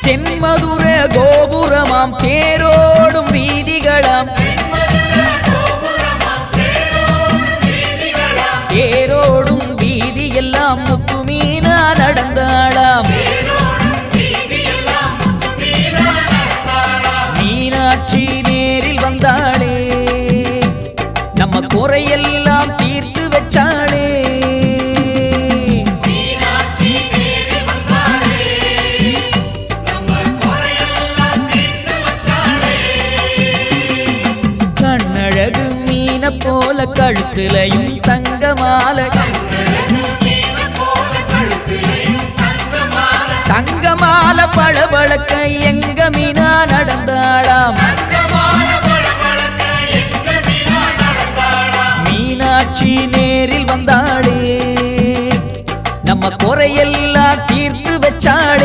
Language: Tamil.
தென்மதுர கோபுரமாம் தேரோடும் வீதிகளாம் தேரோடும் வீதி எல்லாம் முத்துமீனா நடந்தாளாம் மீனாட்சி நேரில் வந்தாளே நம்ம குறையெல்லாம் தீர்த்து வச்சாளே கண்ணழகு மீன போல கழுத்திலையும் தங்க மாலை தங்க மாலை பளபளக்க எங்க மீனா நடந்தாளாம் மீனாட்சி நேரில் வந்தாளே நம்ம குறையெல்லாம் தீர்த்து வச்சாளே